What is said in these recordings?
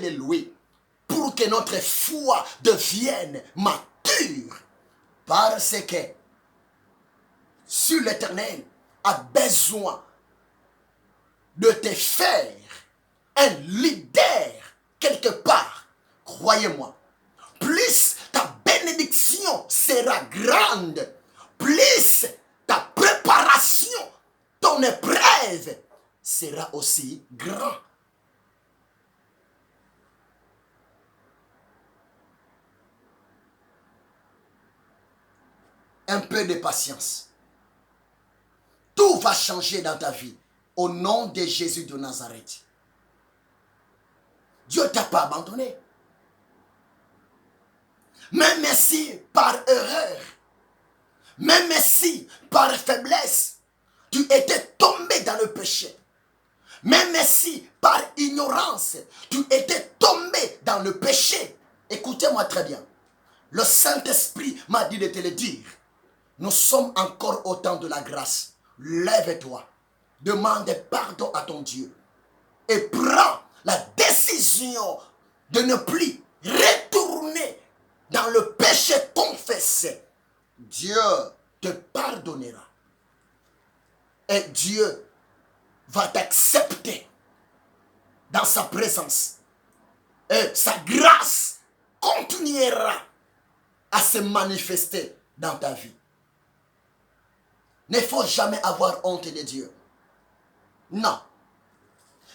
Alléluia. Pour que notre foi devienne mature. Parce que si l'Éternel a besoin de te faire un leader quelque part, croyez-moi, plus ta bénédiction sera grande, plus ta préparation, ton épreuve sera aussi grande. Un peu de patience. Tout va changer dans ta vie au nom de Jésus de Nazareth. Dieu ne t'a pas abandonné. Même si par erreur, même si par faiblesse, tu étais tombé dans le péché, même si par ignorance, tu étais tombé dans le péché, écoutez-moi très bien. Le Saint-Esprit m'a dit de te le dire. Nous sommes encore au temps de la grâce. Lève-toi. Demande pardon à ton Dieu. Et prends la décision de ne plus retourner dans le péché confessé. Dieu te pardonnera. Et Dieu va t'accepter dans sa présence. Et sa grâce continuera à se manifester dans ta vie. Ne faut jamais avoir honte de Dieu. Non.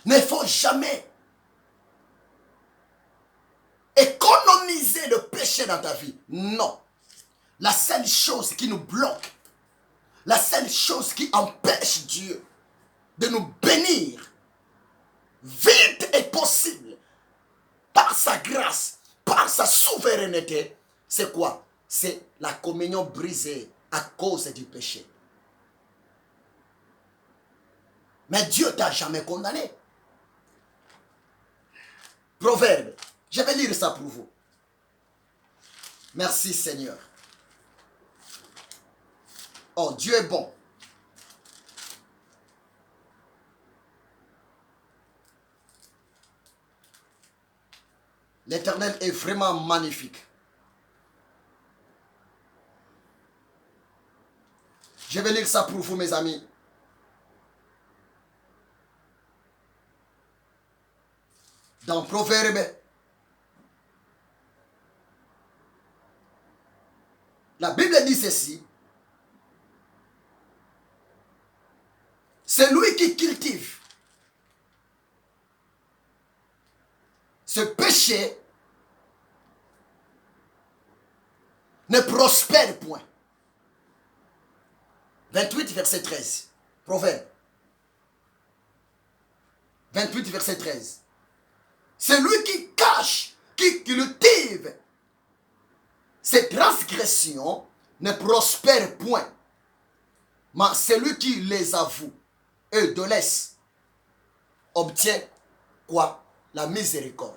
Ne faut jamais économiser le péché dans ta vie. Non. La seule chose qui nous bloque, la seule chose qui empêche Dieu de nous bénir vite et possible par sa grâce, par sa souveraineté, c'est quoi? C'est la communion brisée à cause du péché. Mais Dieu t'a jamais condamné. Proverbe, je vais lire ça pour vous. Merci Seigneur. Oh, Dieu est bon. L'Éternel est vraiment magnifique. Je vais lire ça pour vous, mes amis. Dans Proverbe, la Bible dit ceci. C'est lui qui cultive ce péché ne prospère point. 28 verset 13. Proverbe. 28 verset 13. C'est lui qui cache, qui cultive ces transgressions ne prospèrent point. Mais celui qui les avoue et de laisse obtient quoi? La miséricorde.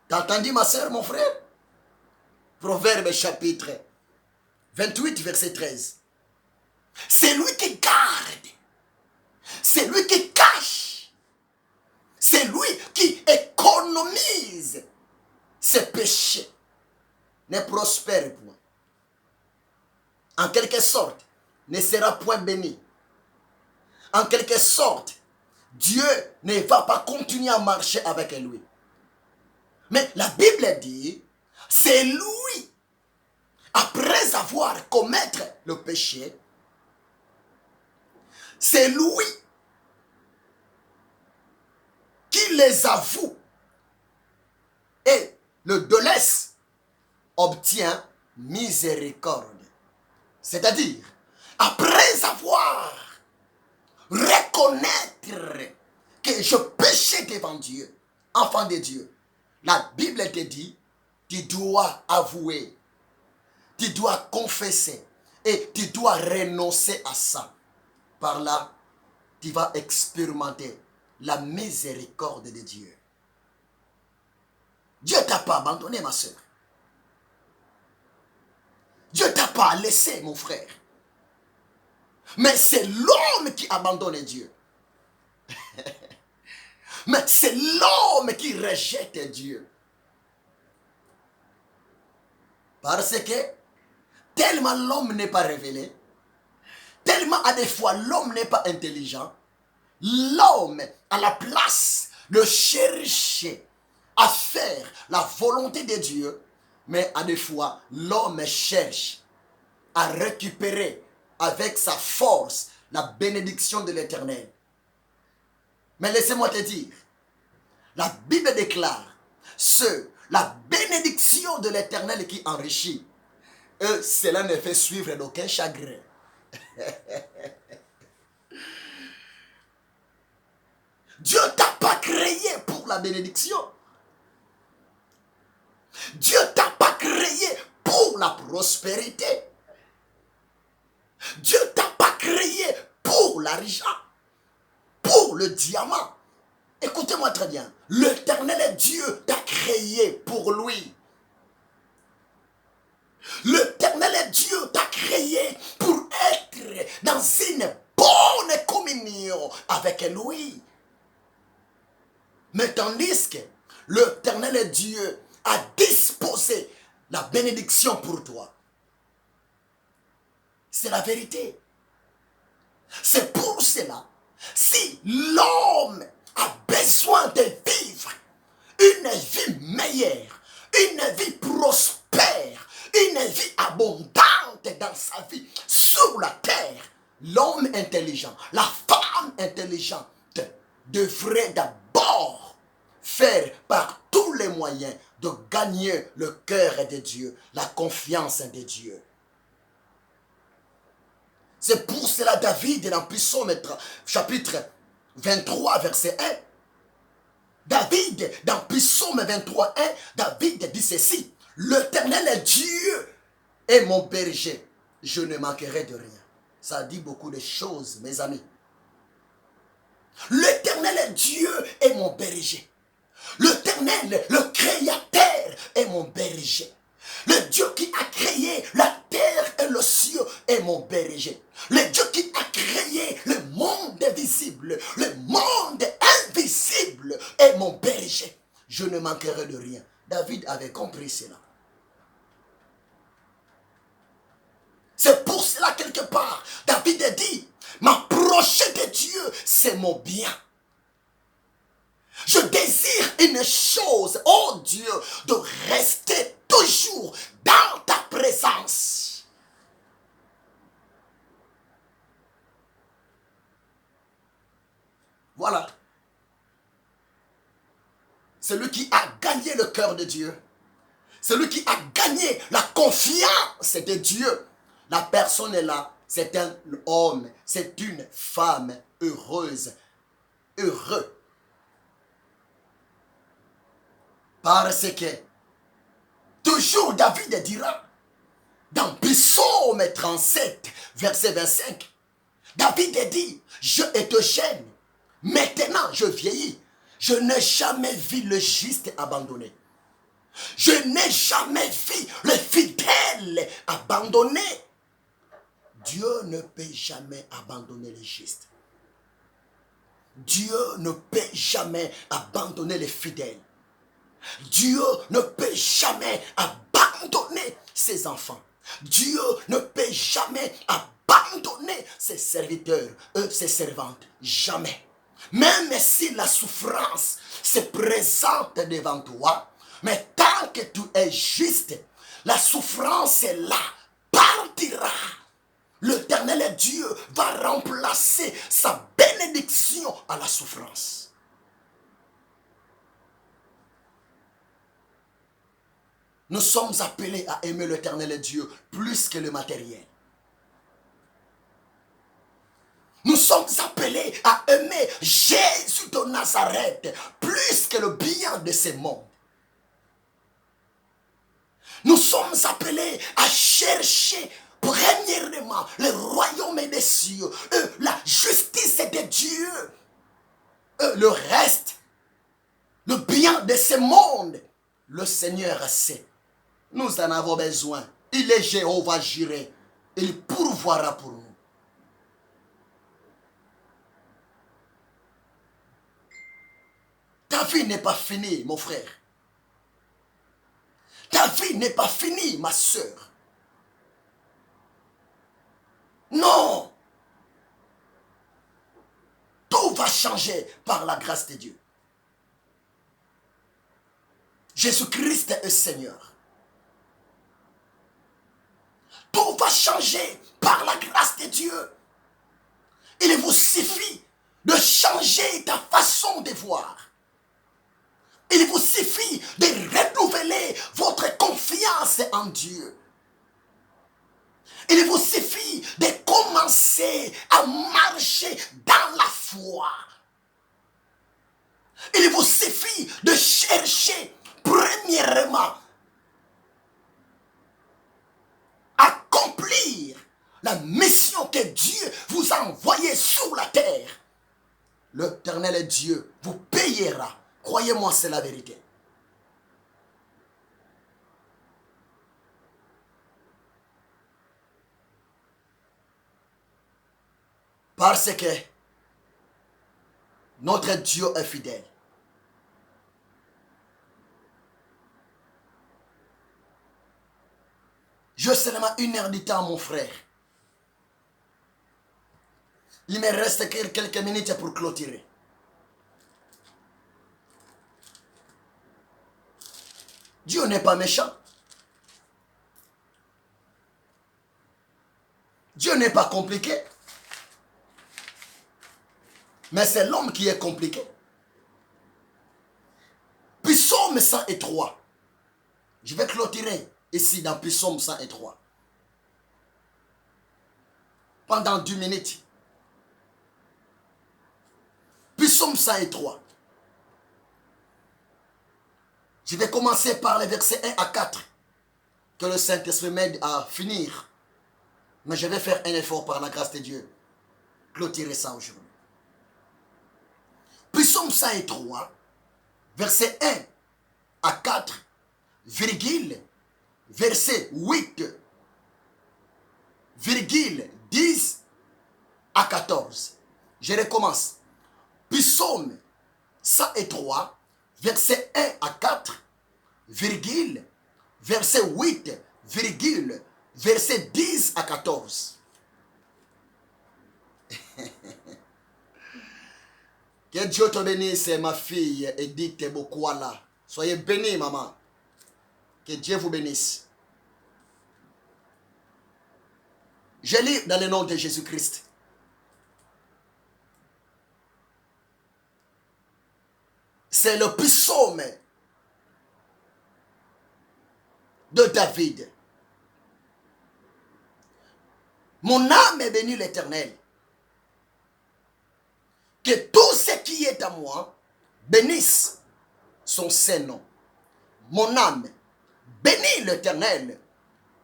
T'as entendu ma soeur, mon frère? Proverbe chapitre 28 verset 13. C'est lui qui garde. C'est lui qui cache. C'est lui qui économise ses péchés. Ne prospère point. En quelque sorte, ne sera point béni. En quelque sorte, Dieu ne va pas continuer à marcher avec lui. Mais la Bible dit, c'est lui, après avoir commis le péché, c'est lui qui les avoue et le délaisse obtient miséricorde. C'est-à-dire, après avoir reconnaître que je péchais devant Dieu, enfant de Dieu, la Bible te dit, tu dois avouer, tu dois confesser et tu dois renoncer à ça. Par là, tu vas expérimenter la miséricorde de Dieu. Dieu ne t'a pas abandonné, ma soeur. Dieu ne t'a pas laissé, mon frère. Mais c'est l'homme qui abandonne Dieu. Mais c'est l'homme qui rejette Dieu. Parce que tellement l'homme n'est pas révélé, tellement à des fois l'homme n'est pas intelligent, l'homme à la place de chercher à faire la volonté de Dieu, mais à des fois l'homme cherche à récupérer avec sa force la bénédiction de l'Éternel. Mais laissez-moi te dire, la Bible déclare, la bénédiction de l'Éternel qui enrichit, cela ne fait suivre d'aucun chagrin. Dieu t'a pas créé pour la bénédiction. Dieu t'a pas créé pour la prospérité. Dieu t'a pas créé pour l'argent, pour le diamant. Écoutez-moi très bien. L'Éternel Dieu t'a créé pour lui. L'Éternel Dieu t'a créé pour être dans une bonne communion avec lui. Mais tandis que l'Éternel Dieu a disposé la bénédiction pour toi. C'est la vérité. C'est pour cela, si l'homme a besoin de vivre une vie meilleure, une vie prospère, une vie abondante dans sa vie sur la terre, l'homme intelligent, la femme intelligente devrait d'abord faire par tous les moyens de gagner le cœur de Dieu, la confiance de Dieu. C'est pour cela David dans Psaume chapitre 23 verset 1. David dans Psaume 23 1, David dit ceci: l'Éternel Dieu est mon berger, je ne manquerai de rien. Ça dit beaucoup de choses, mes amis. L'Éternel Dieu est mon berger. L'Éternel, le Créateur, est mon berger. Le Dieu qui a créé la terre et le ciel est mon berger. Le Dieu qui a créé le monde visible, le monde invisible est mon berger. Je ne manquerai de rien. David avait compris cela. C'est pour cela quelque part, David a dit, m'approcher de Dieu, c'est mon bien. Je désire une chose, oh Dieu, de rester toujours dans ta présence. Voilà. Celui qui a gagné le cœur de Dieu, celui qui a gagné la confiance de Dieu, la personne est là, c'est un homme, c'est une femme heureuse, heureux. Parce que toujours David dira dans Psaume 37 verset 25, David dit, je étais jeune, maintenant je vieillis, je n'ai jamais vu le juste abandonné. Je n'ai jamais vu le fidèle abandonné. Dieu ne peut jamais abandonner les justes. Dieu ne peut jamais abandonner les fidèles. Dieu ne peut jamais abandonner ses enfants. Dieu ne peut jamais abandonner ses serviteurs, ses servantes. Jamais. Même si la souffrance se présente devant toi, mais tant que tu es juste, la souffrance est là, partira. L'Éternel Dieu va remplacer sa bénédiction à la souffrance. Nous sommes appelés à aimer l'Éternel Dieu plus que le matériel. Nous sommes appelés à aimer Jésus de Nazareth plus que le bien de ce monde. Nous sommes appelés à chercher premièrement le royaume des cieux, la justice de Dieu, le reste, le bien de ce monde. Le Seigneur sait. Nous en avons besoin. Il est Jéhovah Jireh. Il pourvoira pour nous. vie n'est pas finie, mon frère. Ta vie n'est pas finie, ma soeur. Non. Tout va changer par la grâce de Dieu. Jésus-Christ est Seigneur. Tout va changer par la grâce de Dieu. Il vous suffit de changer ta façon de voir. Il vous suffit de renouveler votre confiance en Dieu. Il vous suffit de commencer à marcher dans la foi. Il vous suffit de chercher premièrement à accomplir la mission que Dieu vous a envoyée sur la terre. L'Éternel Dieu vous payera. Croyez-moi, c'est la vérité. Parce que notre Dieu est fidèle. J'ai seulement 1 heure de temps, mon frère. Il me reste quelques minutes pour clôturer. Dieu n'est pas méchant. Dieu n'est pas compliqué. Mais c'est l'homme qui est compliqué. Psaume 103. Je vais clôturer ici dans Psaume 103. Pendant 2 minutes. Psaume 103. Je vais commencer par les versets 1 à 4. Que le Saint-Esprit m'aide à finir. Mais je vais faire un effort par la grâce de Dieu. Clôturer ça aujourd'hui. Psaume 103, verset 1 à 4, virgule, verset 8, virgule 10 à 14. Je recommence. Psaume 103, verset 1 à 4, virgule, verset 8, virgule, verset 10 à 14. Que Dieu te bénisse, ma fille Edith Bokwala. Soyez bénie, maman. Que Dieu vous bénisse. Je lis dans le nom de Jésus-Christ. C'est le psaume de David. Mon âme est bénie l'Éternel. Que tout ce qui est à moi bénisse son Saint-Nom. Mon âme bénit l'Éternel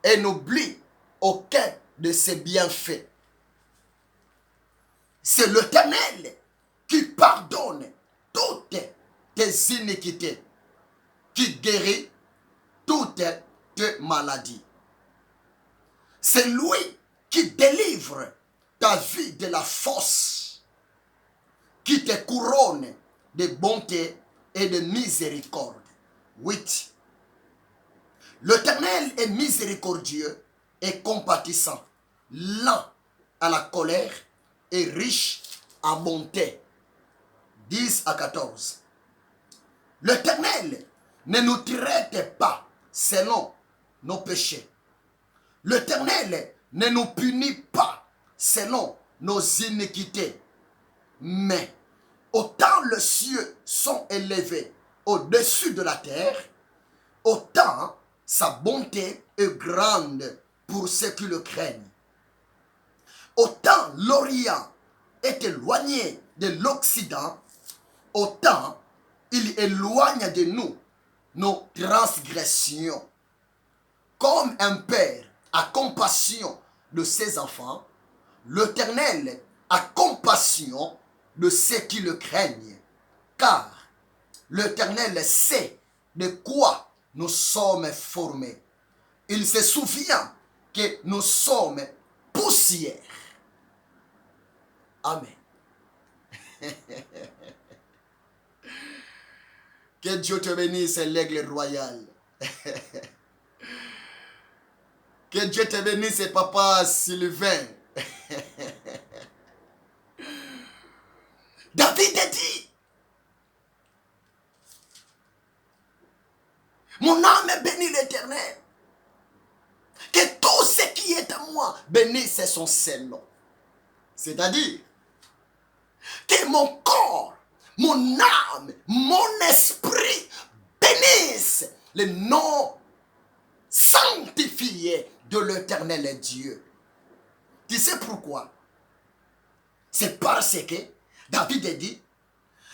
et n'oublie aucun de ses bienfaits. C'est l'Éternel qui pardonne toutes tes iniquités, qui guérit toutes tes maladies. C'est lui qui délivre ta vie de la force, qui te couronne de bonté et de miséricorde. 8. L'Éternel est miséricordieux et compatissant, lent à la colère et riche en bonté. 10 à 14. L'Éternel ne nous traite pas selon nos péchés. L'Éternel ne nous punit pas selon nos iniquités. Mais autant les cieux sont élevés au-dessus de la terre, autant sa bonté est grande pour ceux qui le craignent. Autant l'Orient est éloigné de l'Occident, autant il éloigne de nous nos transgressions. Comme un père a compassion de ses enfants, l'Éternel a compassion de ceux qui le craignent. Car l'Éternel sait de quoi nous sommes formés. Il se souvient que nous sommes poussière. Amen. Que Dieu te bénisse, l'aigle royal. Que Dieu te bénisse, papa Sylvain. David a dit, mon âme bénit l'Éternel. Que tout ce qui est à moi bénisse son Saint-Nom. C'est-à-dire que mon corps, mon âme, mon esprit bénissent le nom sanctifié de l'Éternel Dieu. Tu sais pourquoi? C'est parce que David a dit,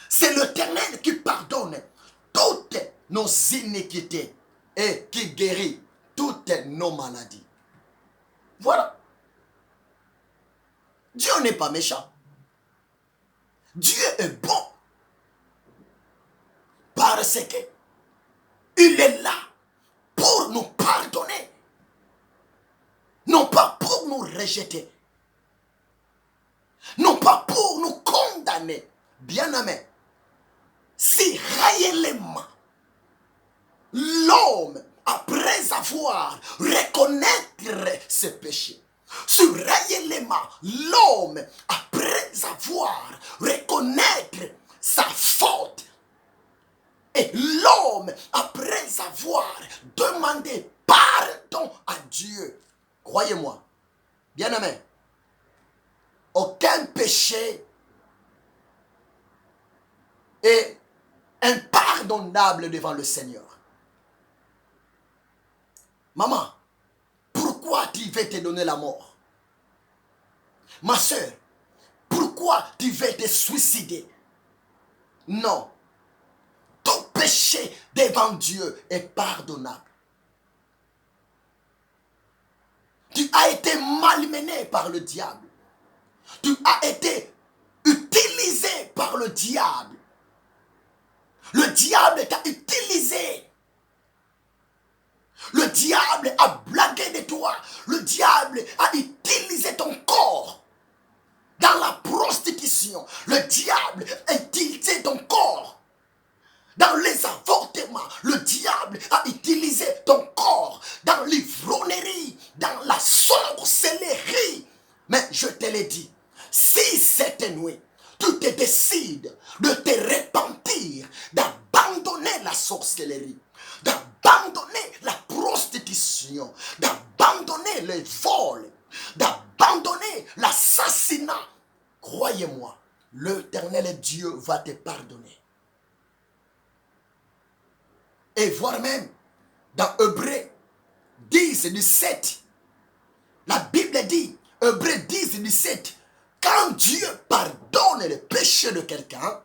c'est l'Éternel qui pardonne toutes nos iniquités et qui guérit toutes nos maladies. Voilà. Dieu n'est pas méchant. Dieu est bon. Parce que il est là pour nous pardonner. Non pas pour nous rejeter. Non pas pour nous condamner. Bien-aimé, si réellement l'homme, après avoir reconnaître ses péchés, si réellement l'homme, après avoir reconnaître sa faute, et l'homme, après avoir demandé pardon à Dieu, croyez-moi, bien-aimé, aucun péché est impardonnable devant le Seigneur. Maman, pourquoi tu veux te donner la mort? Ma soeur, pourquoi tu veux te suicider? Non. Tout péché devant Dieu est pardonnable. Tu as été malmené par le diable. Tu as été utilisé par le diable. Le diable t'a utilisé. Le diable a blagué de toi. Le diable a utilisé ton corps dans la prostitution. Le diable a utilisé ton corps dans les avortements. Le diable a utilisé ton corps dans l'ivrognerie, dans la sorcellerie. Mais je te l'ai dit, si cette nuit, tu te décides de te repentir, d'abandonner la sorcellerie, d'abandonner la prostitution, d'abandonner les vols, d'abandonner l'assassinat, croyez-moi, l'Éternel Dieu va te pardonner. Et voire même, dans Hébreux 10, 17, la Bible dit, Hébreux 10, 17, quand Dieu pardonne le péché de quelqu'un,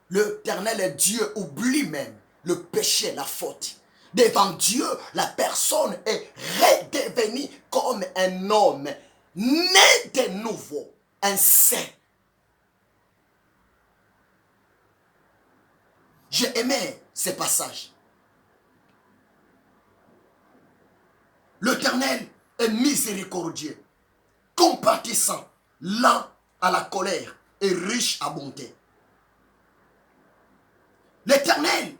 l'Éternel Dieu oublie même le péché, la faute. Devant Dieu, la personne est redevenue comme un homme, né de nouveau, un saint. J'ai aimé ce passage. L'Éternel est miséricordieux, compatissant, lent à la colère et riche à bonté. L'Éternel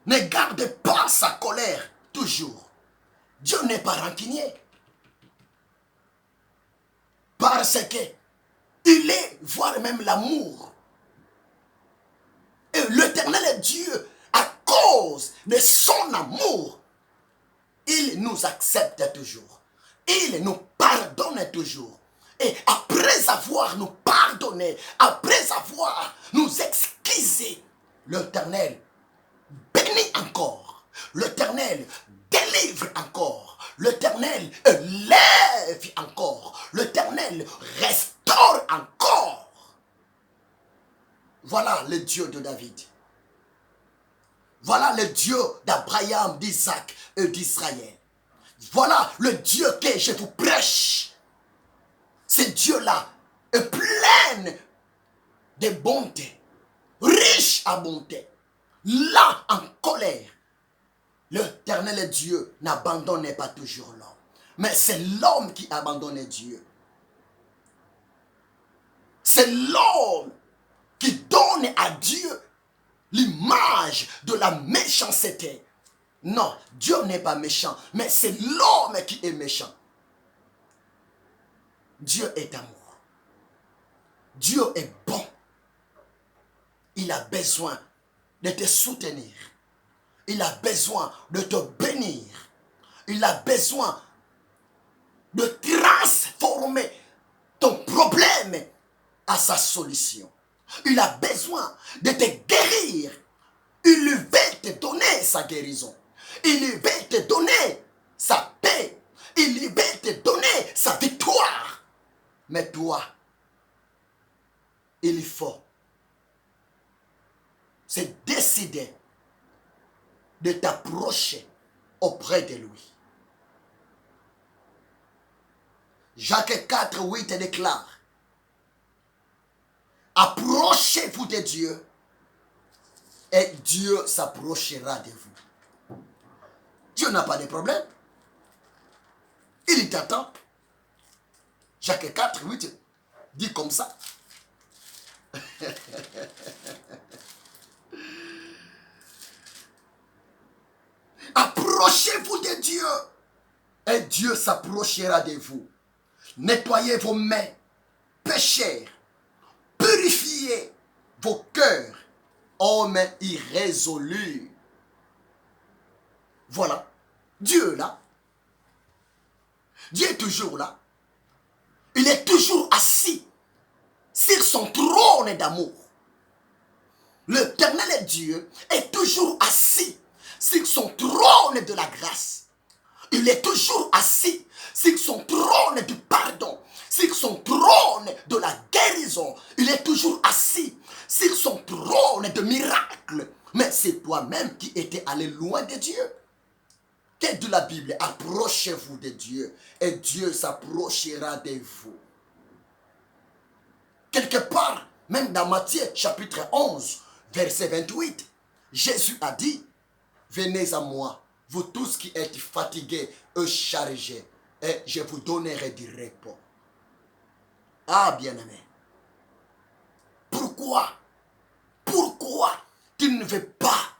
ne garde pas sa colère toujours. Dieu n'est pas rancunier. Parce que il est, voire même l'amour. Et l'Éternel Dieu, à cause de son amour, il nous accepte toujours. Il nous pardonne toujours. Et après avoir nous pardonné, après avoir nous excusé, l'Éternel bénit encore. L'Éternel délivre encore. L'Éternel élève encore. L'Éternel restaure encore. Voilà le Dieu de David. Voilà le Dieu d'Abraham, d'Isaac et d'Israël. Voilà le Dieu que je vous prêche. Ce Dieu-là est plein de bonté, riche à bonté, là en colère. L'Éternel Dieu n'abandonne pas toujours l'homme. Mais c'est l'homme qui abandonne Dieu. C'est l'homme qui donne à Dieu l'image de la méchanceté. Non, Dieu n'est pas méchant, mais c'est l'homme qui est méchant. Dieu est amour. Dieu est bon. Il a besoin de te soutenir. Il a besoin de te bénir. Il a besoin de transformer ton problème à sa solution. Il a besoin de te guérir. Il veut te donner sa guérison. Il veut te donner sa paix. Il veut te donner sa victoire. Mais toi, il faut se décider de t'approcher auprès de lui. Jacques 4, 8 déclare: approchez-vous de Dieu et Dieu s'approchera de vous. Dieu n'a pas de problème. Il t'attend. Jacques 4, 8 dit comme ça. Approchez-vous de Dieu et Dieu s'approchera de vous. Nettoyez vos mains, pécheurs. Purifiez vos cœurs, hommes irrésolus. Voilà. Dieu est là. Dieu est toujours là. Il est toujours assis sur son trône d'amour. L'Éternel Dieu est toujours assis sur son trône de la grâce. Il est toujours assis sur son trône du pardon, sur son trône de la guérison. Il est toujours assis sur son trône de miracle. Mais c'est toi-même qui étais allé loin de Dieu. Qu'est-ce de la Bible? Approchez-vous de Dieu et Dieu s'approchera de vous. Quelque part, même dans Matthieu chapitre 11, verset 28, Jésus a dit: venez à moi, vous tous qui êtes fatigués et chargés, et je vous donnerai du repos. Ah, bien-aimé, pourquoi tu ne veux pas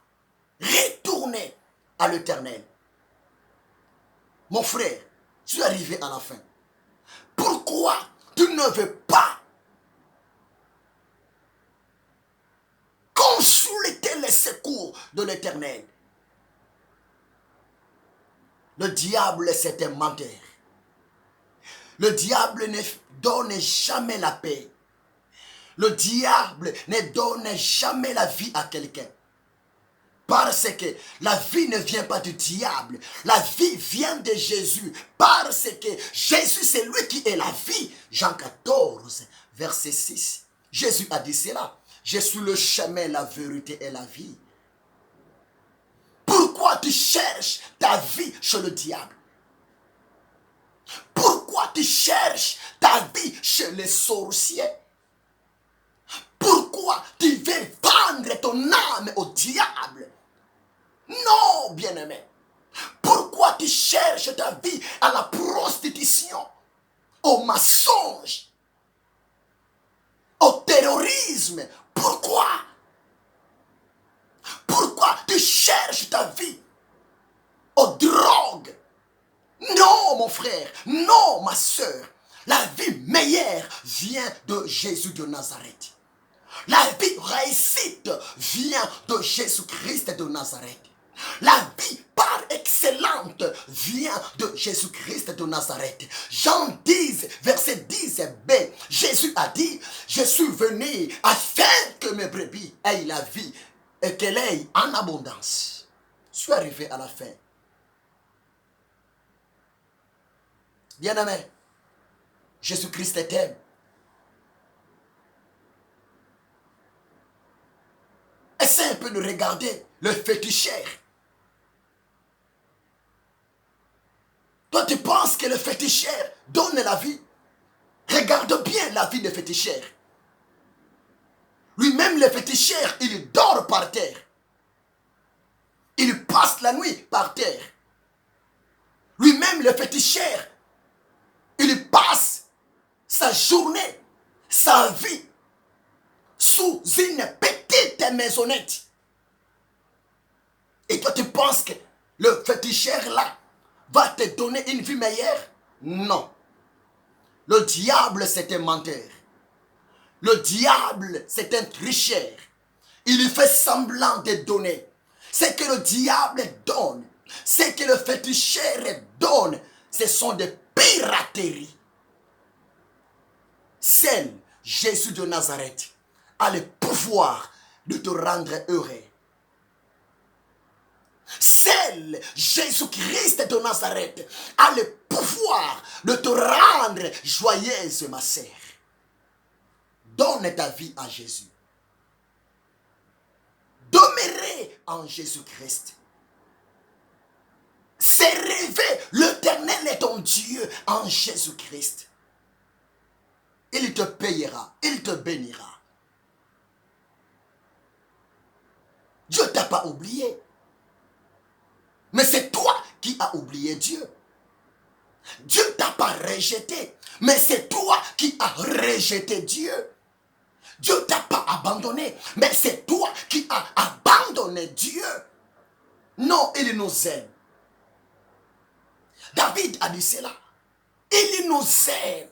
retourner à l'Éternel? Mon frère, je suis arrivé à la fin. Pourquoi tu ne veux pas consulter les secours de l'Éternel? Le diable, c'est un menteur. Le diable ne donne jamais la paix. Le diable ne donne jamais la vie à quelqu'un. Parce que la vie ne vient pas du diable. La vie vient de Jésus. Parce que Jésus, c'est lui qui est la vie. Jean 14, verset 6. Jésus a dit cela. Je suis le chemin, la vérité et la vie. Pourquoi tu cherches ta vie chez le diable? Pourquoi tu cherches ta vie chez les sorciers? Pourquoi tu veux vendre ton âme au diable? Non, bien-aimé. Pourquoi tu cherches ta vie à la prostitution, au mensonge, au terrorisme? Pourquoi? Pourquoi tu cherches ta vie aux drogues? Non, mon frère, non, ma soeur. La vie meilleure vient de Jésus de Nazareth. La vie réussite vient de Jésus-Christ de Nazareth. La vie par excellente vient de Jésus-Christ de Nazareth. Jean 10, verset 10b, Jésus a dit: je suis venu afin que mes brebis aient la vie et qu'elle ait en abondance. Je suis arrivé à la fin. Bien-aimé, Jésus-Christ t'aime. Essaie un peu de regarder le féticheur. Toi, tu penses que le féticheur donne la vie? Regarde bien la vie des féticheurs. Lui-même, le féticheur, il dort par terre. Il passe la nuit par terre. Lui-même, le féticheur, il passe sa journée, sa vie, sous une petite maisonnette. toi tu penses que le féticheur là va te donner une vie meilleure? Non. Le diable c'est un menteur. Le diable c'est un tricheur. Il lui fait semblant de donner. Ce que le diable donne, ce que le féticheur donne, ce sont des pirateries. Seul Jésus de Nazareth a le pouvoir de te rendre heureux. Seul Jésus-Christ de Nazareth a le pouvoir de te rendre joyeuse, ma sœur. Donne ta vie à Jésus. Demeurer en Jésus-Christ. Servir l'Éternel est ton Dieu en Jésus-Christ. Il te payera, il te bénira. Dieu ne t'a pas oublié. Mais c'est toi qui as oublié Dieu. Dieu ne t'a pas rejeté. Mais c'est toi qui as rejeté Dieu. Dieu ne t'a pas abandonné. Mais c'est toi qui as abandonné Dieu. Non, il nous aime. David a dit cela. Il nous aime.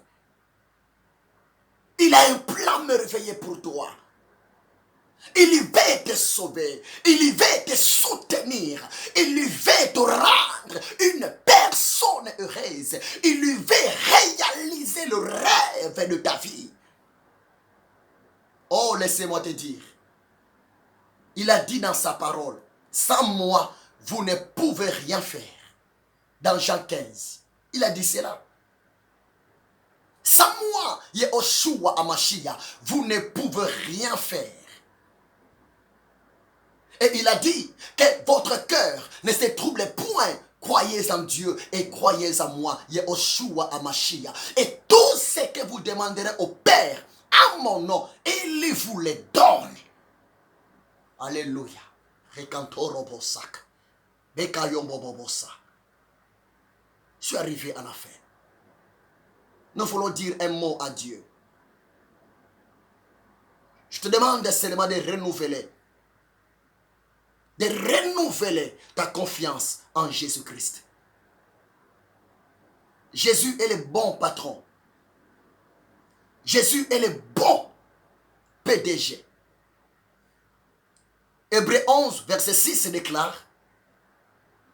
Il a un plan merveilleux pour toi. Il veut te sauver. Il veut te soutenir. Il veut te rendre une personne heureuse. Il veut réaliser le rêve de ta vie. Oh, laissez-moi te dire. Il a dit dans sa parole, sans moi, vous ne pouvez rien faire. Dans Jean 15, il a dit cela. Sans moi, Yehoshua Amashia, vous ne pouvez rien faire. Et il a dit que votre cœur ne se trouble point. Croyez en Dieu et croyez en moi, Yehoshua Amashia. Et tout ce que vous demanderez au Père, à mon nom, il vous le donne. Alléluia. Rekantorobosak. Bekayombobobosa. Je suis arrivé à la fin. Nous voulons dire un mot à Dieu. Je te demande seulement de renouveler ta confiance en Jésus-Christ. Jésus est le bon patron. Jésus est le bon PDG. Hébreux 11, verset 6 déclare: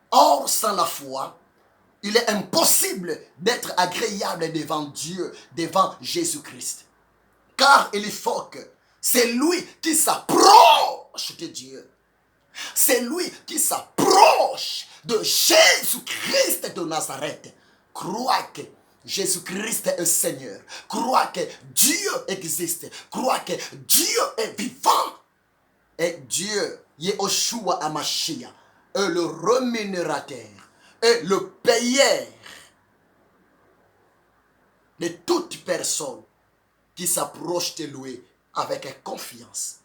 or, sans la foi, il est impossible d'être agréable devant Dieu, devant Jésus-Christ. Car il faut que c'est lui qui s'approche de Dieu. C'est lui qui s'approche de Jésus-Christ de Nazareth. Crois que Jésus-Christ est Seigneur. Crois que Dieu existe. Crois que Dieu est vivant. Et Dieu, Yehoshua Amashia, est le rémunérateur et le payeur de toute personne qui s'approche de lui avec confiance,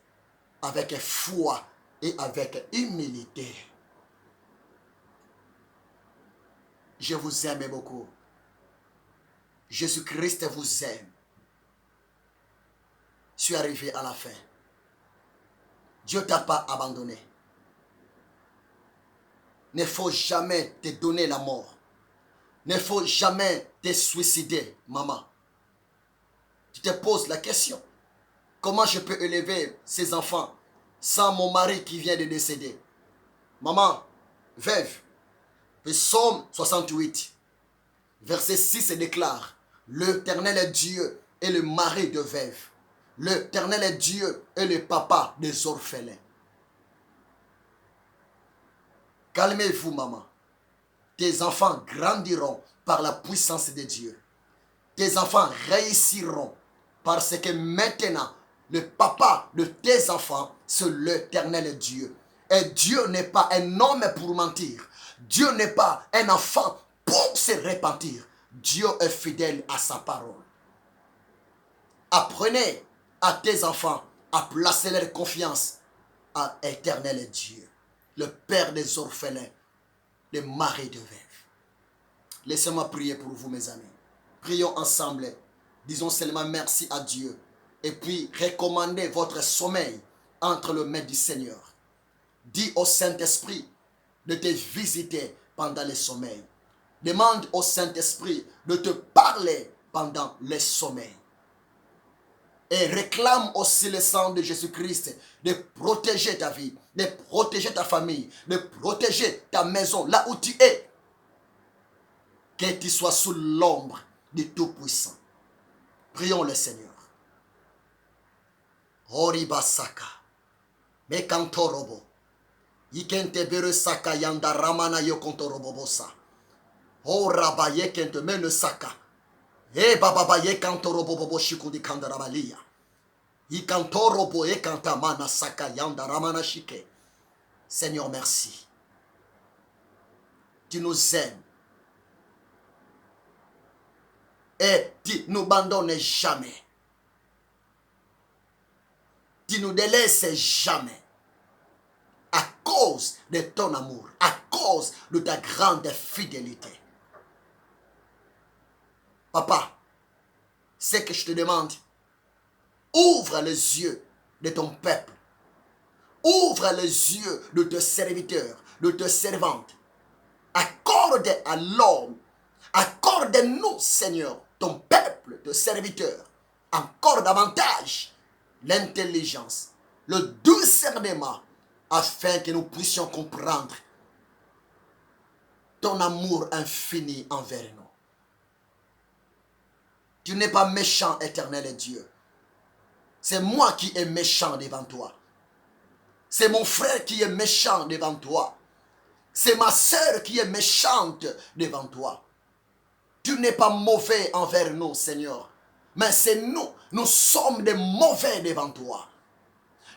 avec foi et avec humilité. Je vous aime beaucoup. Jésus-Christ vous aime. Je suis arrivé à la fin. Dieu ne t'a pas abandonné. Ne faut jamais te donner la mort. Ne faut jamais te suicider, maman. Tu te poses la question. Comment je peux élever ces enfants sans mon mari qui vient de décéder? Maman, veuve, Psaume 68, verset 6 déclare: l'Éternel Dieu est le mari de veuve. L'Éternel Dieu est le papa des orphelins. Calmez-vous, maman. Tes enfants grandiront par la puissance de Dieu. Tes enfants réussiront parce que maintenant, le papa de tes enfants, c'est l'Éternel Dieu. Et Dieu n'est pas un homme pour mentir. Dieu n'est pas un enfant pour se repentir. Dieu est fidèle à sa parole. Apprenez à tes enfants à placer leur confiance à l'Éternel Dieu, le Père des orphelins, le mari de veuve. Laissez-moi prier pour vous, mes amis. Prions ensemble. Disons seulement merci à Dieu. Et puis, recommandez votre sommeil entre les mains du Seigneur. Dis au Saint-Esprit de te visiter pendant le sommeil. Demande au Saint-Esprit de te parler pendant le sommeil. Et réclame aussi le sang de Jésus-Christ de protéger ta vie, de protéger ta famille, de protéger ta maison, là où tu es. Que tu sois sous l'ombre du Tout-Puissant. Prions le Seigneur. Oribasaka. Mekantorobo. Ikente bere saka yanda ramana yokontorobobosa. Oraba yekente mene saka. E baba yekantorobobobo shikudi kandarabalia. Ikantorobo ekantamana saka yanda ramana shike. Seigneur, merci. Tu nous aimes. Et tu nous abandonnes jamais. Tu nous délaisses jamais. À cause de ton amour, à cause de ta grande fidélité. Papa, ce que je te demande, ouvre les yeux de ton peuple. Ouvre les yeux de tes serviteurs, de tes servantes. Accorde à l'homme, accorde-nous, Seigneur, ton peuple, tes serviteurs, encore davantage l'intelligence, le discernement, afin que nous puissions comprendre ton amour infini envers nous. Tu n'es pas méchant, éternel Dieu. C'est moi qui est méchant devant toi. C'est mon frère qui est méchant devant toi. C'est ma sœur qui est méchante devant toi. Tu n'es pas mauvais envers nous, Seigneur. Mais c'est nous. Nous sommes des mauvais devant toi.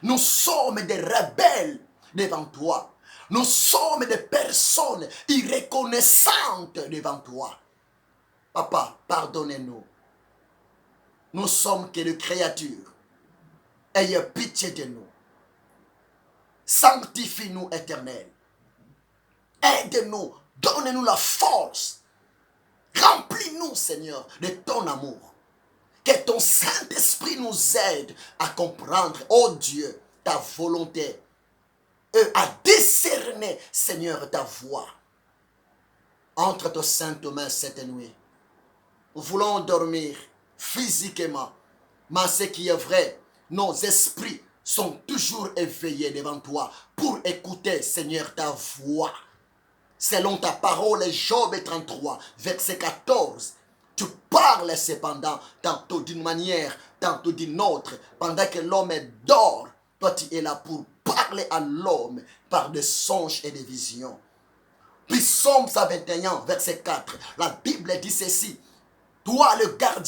Nous sommes des rebelles devant toi. Nous sommes des personnes irreconnaissantes devant toi. Papa, pardonnez-nous. Nous sommes que des créatures. Ayez pitié de nous. Sanctifie-nous, Éternel. Aide-nous. Donne-nous la force. Remplis-nous, Seigneur, de ton amour. Que ton Saint-Esprit nous aide à comprendre, oh Dieu, ta volonté. Et à discerner, Seigneur, ta voix. Entre tes saintes mains cette nuit. Nous voulons dormir physiquement. Mais ce qui est vrai, nos esprits sont toujours éveillés devant toi pour écouter, Seigneur, ta voix. Selon ta parole, Job 33, verset 14, tu parles cependant, tantôt d'une manière, tantôt d'une autre, pendant que l'homme dort. Toi, tu es là pour parler à l'homme par des songes et des visions. Puis Psaume 121, verset 4, la Bible dit ceci, toi le gardien